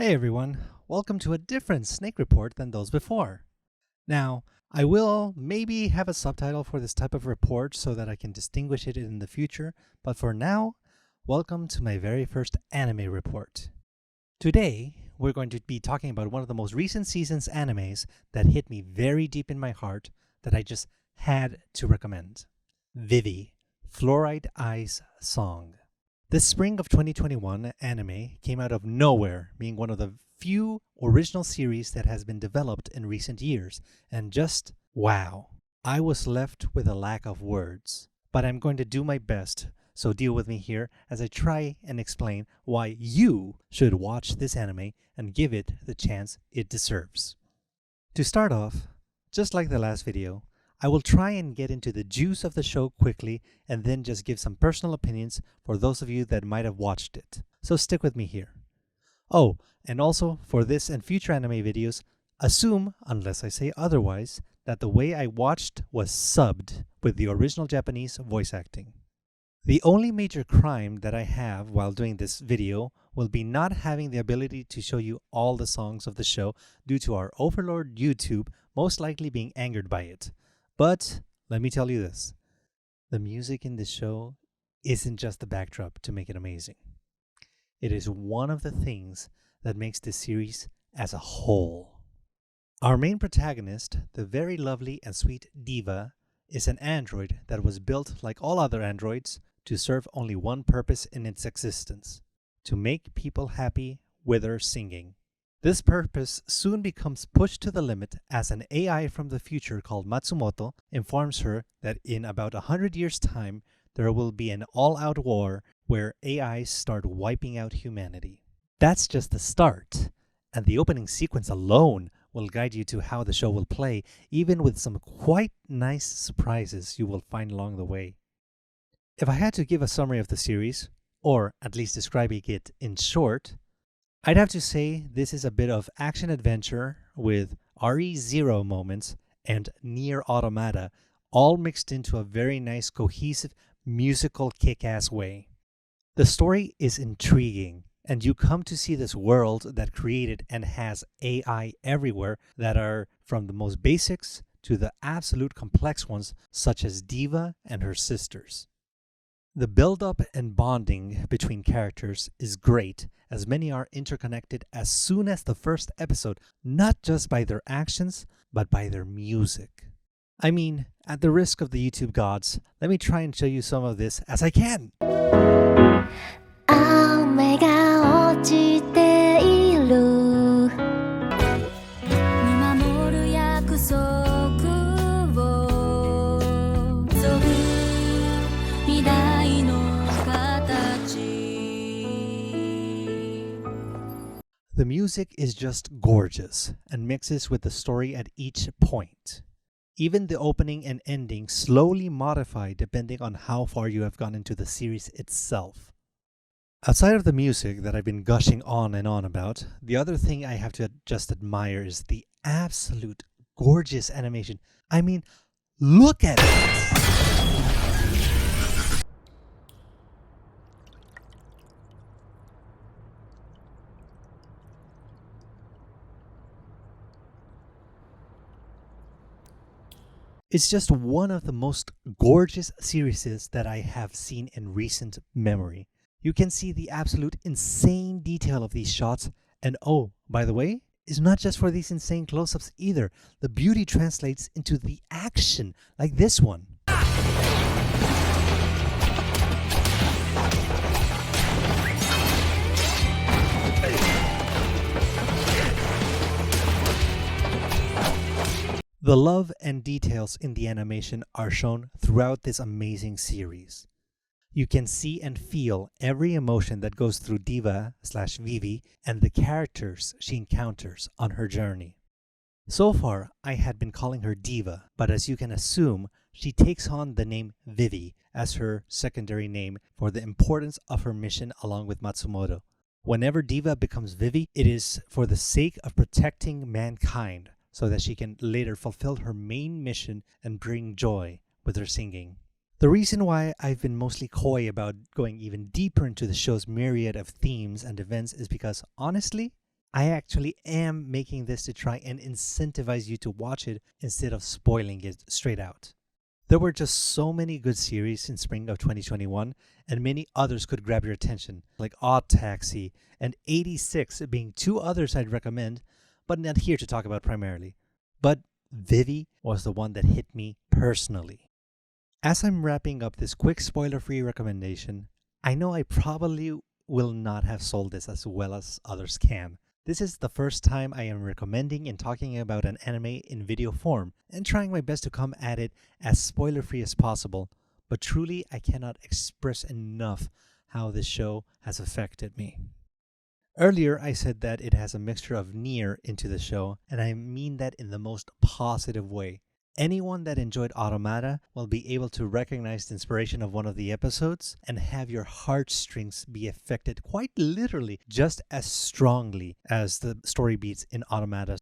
Hey everyone, welcome to a different snake report than those before. Now, I will maybe have a subtitle for this type of report so that I can distinguish it in the future, but for now, welcome to my very first anime report. Today, we're going to be talking about one of the most recent season's animes that hit me very deep in my heart that I just had to recommend. Vivy, Fluorite Eyes Song. This spring of 2021 anime came out of nowhere, being one of the few original series that has been developed in recent years, and just wow. I was left with a lack of words. But I'm going to do my best, so deal with me here as I try and explain why you should watch this anime and give it the chance it deserves. To start off, just like the last video, I will try and get into the juice of the show quickly and then just give some personal opinions for those of you that might have watched it. So stick with me here. Oh, and also for this and future anime videos, assume, unless I say otherwise, that the way I watched was subbed with the original Japanese voice acting. The only major crime that I have while doing this video will be not having the ability to show you all the songs of the show due to our overlord YouTube most likely being angered by it. But let me tell you this, the music in this show isn't just the backdrop to make it amazing. It is one of the things that makes this series as a whole. Our main protagonist, the very lovely and sweet Diva, is an android that was built like all other androids to serve only one purpose in its existence, to make people happy with her singing. This purpose soon becomes pushed to the limit as an AI from the future called Matsumoto informs her that in about 100 years' time, there will be an all-out war where AIs start wiping out humanity. That's just the start, and the opening sequence alone will guide you to how the show will play, even with some quite nice surprises you will find along the way. If I had to give a summary of the series, or at least describing it in short, I'd have to say this is a bit of action-adventure with RE0 moments and Nier Automata all mixed into a very nice, cohesive, musical kick-ass way. The story is intriguing, and you come to see this world that created and has AI everywhere that are from the most basics to the absolute complex ones such as Diva and her sisters. The build-up and bonding between characters is great, as many are interconnected as soon as the first episode, not just by their actions, but by their music. I mean, at the risk of the YouTube gods, let me try and show you some of this as I can. The music is just gorgeous and mixes with the story at each point. Even the opening and ending slowly modify depending on how far you have gone into the series itself. Outside of the music that I've been gushing on and on about, the other thing I have to just admire is the absolute gorgeous animation. I mean, look at it! It's just one of the most gorgeous series that I have seen in recent memory. You can see the absolute insane detail of these shots, and oh, by the way, it's not just for these insane close-ups either. The beauty translates into the action, like this one. The love and details in the animation are shown throughout this amazing series. You can see and feel every emotion that goes through Diva/Vivy and the characters she encounters on her journey. So far, I had been calling her Diva, but as you can assume, she takes on the name Vivy as her secondary name for the importance of her mission along with Matsumoto. Whenever Diva becomes Vivy, it is for the sake of protecting mankind, so that she can later fulfill her main mission and bring joy with her singing. The reason why I've been mostly coy about going even deeper into the show's myriad of themes and events is because, honestly, I actually am making this to try and incentivize you to watch it instead of spoiling it straight out. There were just so many good series in spring of 2021, and many others could grab your attention, like Odd Taxi and 86 being two others I'd recommend, but not here to talk about primarily. But Vivy was the one that hit me personally. As I'm wrapping up this quick spoiler-free recommendation, I know I probably will not have sold this as well as others can. This is the first time I am recommending and talking about an anime in video form, and trying my best to come at it as spoiler-free as possible, but truly I cannot express enough how this show has affected me. Earlier I said that it has a mixture of Nier into the show, and I mean that in the most positive way. Anyone that enjoyed Automata will be able to recognize the inspiration of one of the episodes and have your heartstrings be affected quite literally just as strongly as the story beats in Automata.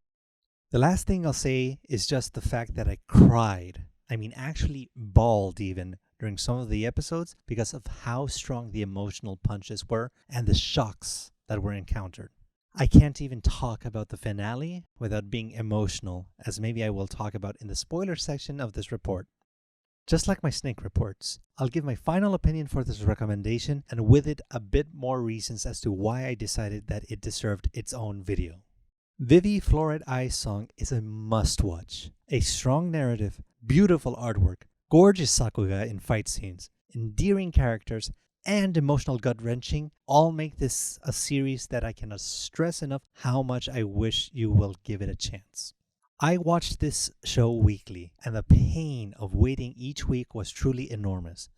The last thing I'll say is just the fact that I cried. I mean, actually bawled even during some of the episodes because of how strong the emotional punches were and the shocks that were encountered. I can't even talk about the finale without being emotional, as maybe I will talk about in the spoiler section of this report. Just like my snake reports, I'll give my final opinion for this recommendation and with it a bit more reasons as to why I decided that it deserved its own video. Vivy Fluorite Eyes Song is a must-watch. A strong narrative, beautiful artwork, gorgeous sakuga in fight scenes, endearing characters, and emotional gut-wrenching all make this a series that I cannot stress enough how much I wish you will give it a chance. I watched this show weekly, and the pain of waiting each week was truly enormous.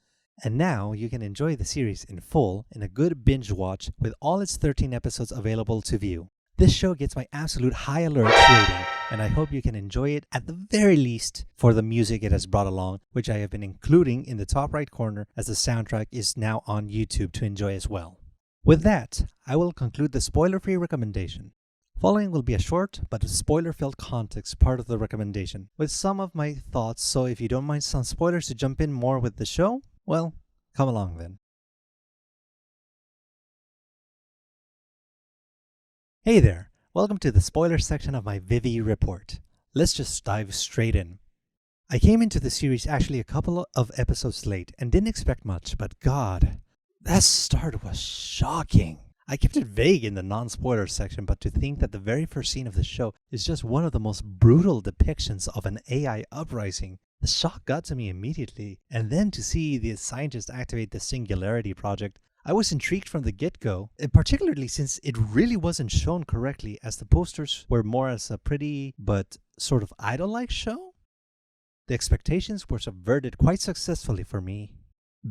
And now you can enjoy the series in full in a good binge watch with all its 13 episodes available to view. This show gets my absolute high alert rating, and I hope you can enjoy it at the very least for the music it has brought along, which I have been including in the top right corner as the soundtrack is now on YouTube to enjoy as well. With that, I will conclude the spoiler-free recommendation. Following will be a short but spoiler-filled context part of the recommendation, with some of my thoughts, so if you don't mind some spoilers to jump in more with the show, well, come along then. Hey there, welcome to the spoiler section of my Vivy report. Let's just dive straight in. I came into the series actually a couple of episodes late and didn't expect much, but God, that start was shocking. I kept it vague in the non-spoiler section, but to think that the very first scene of the show is just one of the most brutal depictions of an AI uprising, the shock got to me immediately, and then to see the scientists activate the Singularity Project, I was intrigued from the get-go, and particularly since it really wasn't shown correctly, as the posters were more as a pretty but sort of idol-like show. The expectations were subverted quite successfully for me.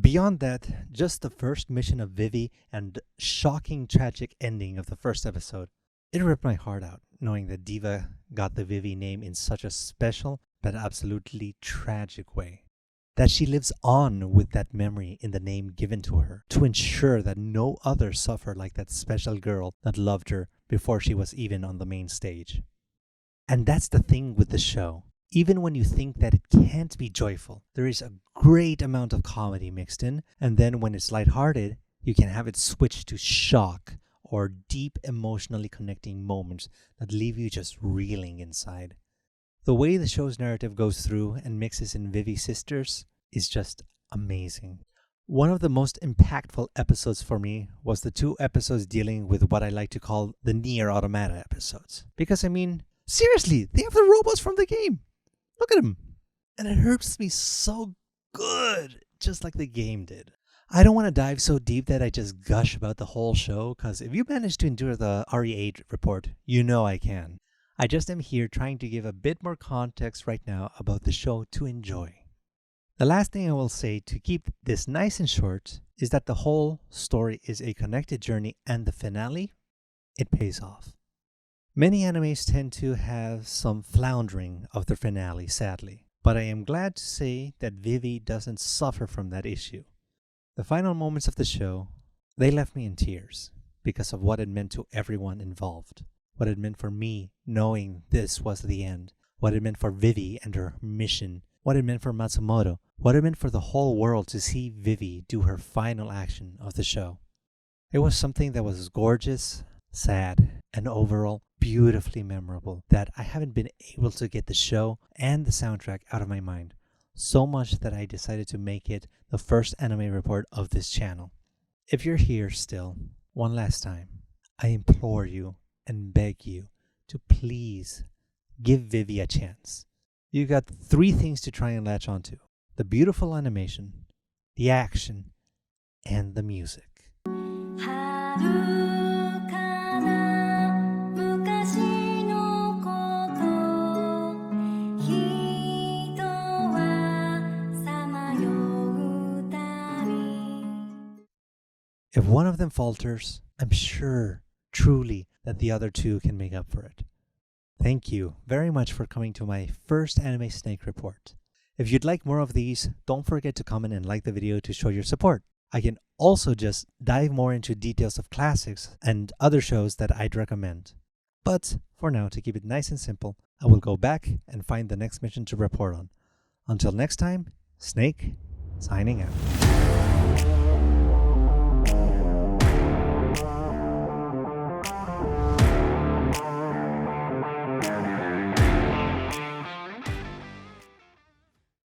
Beyond that, just the first mission of Vivy and shocking tragic ending of the first episode, it ripped my heart out, knowing that Diva got the Vivy name in such a special but absolutely tragic way. That she lives on with that memory in the name given to her to ensure that no others suffer like that special girl that loved her before she was even on the main stage. And that's the thing with the show. Even when you think that it can't be joyful, there is a great amount of comedy mixed in, and then when it's lighthearted, you can have it switch to shock or deep emotionally connecting moments that leave you just reeling inside. The way the show's narrative goes through and mixes in Vivy's sisters is just amazing. One of the most impactful episodes for me was the 2 episodes dealing with what I like to call the Nier Automata episodes. Because I mean, seriously, they have the robots from the game. Look at them. And it hurts me so good, just like the game did. I don't want to dive so deep that I just gush about the whole show, because if you manage to endure the RE8 report, you know I can. I just am here trying to give a bit more context right now about the show to enjoy. The last thing I will say to keep this nice and short is that the whole story is a connected journey, and the finale, it pays off. Many animes tend to have some floundering of their finale, sadly, but I am glad to say that Vivy doesn't suffer from that issue. The final moments of the show, they left me in tears because of what it meant to everyone involved. What it meant for me knowing this was the end, what it meant for Vivy and her mission, what it meant for Matsumoto, what it meant for the whole world to see Vivy do her final action of the show. It was something that was gorgeous, sad, and overall beautifully memorable that I haven't been able to get the show and the soundtrack out of my mind. So much that I decided to make it the first anime report of this channel. If you're here still, one last time, I implore you and beg you to please give Vivy a chance. You got 3 things to try and latch onto: the beautiful animation, the action, and the music. If one of them falters, I'm sure, truly, that the other 2 can make up for it. Thank you very much for coming to my first anime snake report. If you'd like more of these, don't forget to comment and like the video to show your support. I can also just dive more into details of classics and other shows that I'd recommend. But for now, to keep it nice and simple, I will go back and find the next mission to report on. Until next time, Snake, signing out.